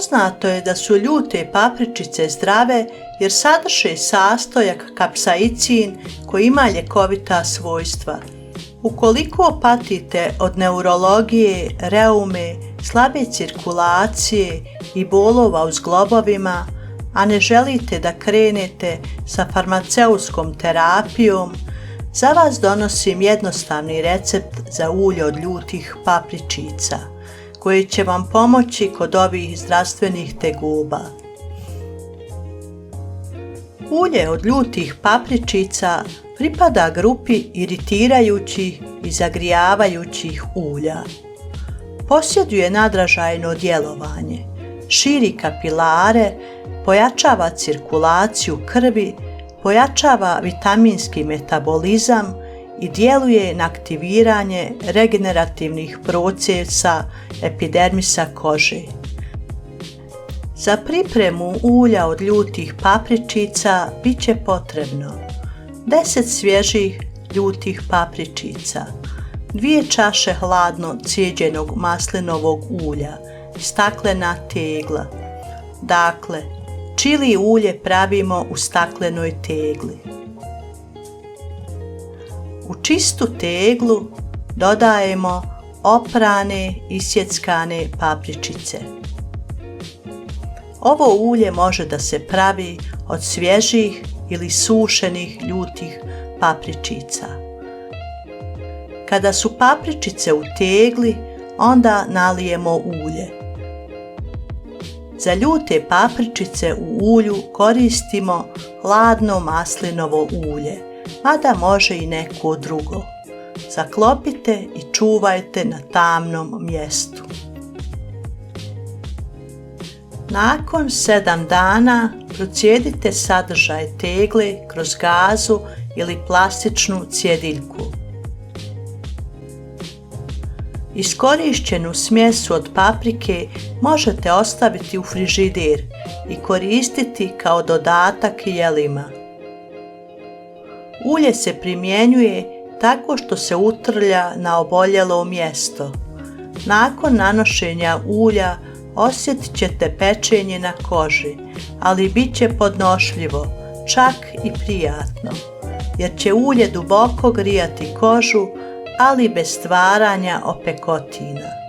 Poznato je da su ljute papričice zdrave jer sadrže sastojak kapsaicin koji ima ljekovita svojstva. Ukoliko patite od neurologije, reume, slabe cirkulacije i bolova u zglobovima, a ne želite da krenete sa farmaceutskom terapijom, za vas donosim jednostavni recept za ulje od ljutih papričica, koje će vam pomoći kod ovih zdravstvenih tegoba. Ulje od ljutih papričica pripada grupi iritirajućih i zagrijavajućih ulja. Posjeduje nadražajno djelovanje, širi kapilare, pojačava cirkulaciju krvi, pojačava vitaminski metabolizam i djeluje na aktiviranje regenerativnih procesa epidermisa kože. Za pripremu ulja od ljutih papričica bit će potrebno 10 svježih ljutih papričica, 2 čaše hladno cijeđenog maslinovog ulja, staklena tegla. Dakle, čili ulje pravimo u staklenoj tegli. U čistu teglu dodajemo oprane isjeckane papričice. Ovo ulje može da se pravi od svježih ili sušenih ljutih papričica. Kada su papričice u tegli, onda nalijemo ulje. Za ljute papričice u ulju koristimo hladno maslinovo ulje, mada može i neko drugo. Zaklopite i čuvajte na tamnom mjestu. Nakon 7 dana procijedite sadržaj tegle kroz gazu ili plastičnu cjediljku. Iskorišćenu smjesu od paprike možete ostaviti u frižider i koristiti kao dodatak jelima. Ulje se primjenjuje tako što se utrlja na oboljelo mjesto. Nakon nanošenja ulja osjetit ćete pečenje na koži, ali bit će podnošljivo, čak i prijatno, jer će ulje duboko grijati kožu, ali bez stvaranja opekotina.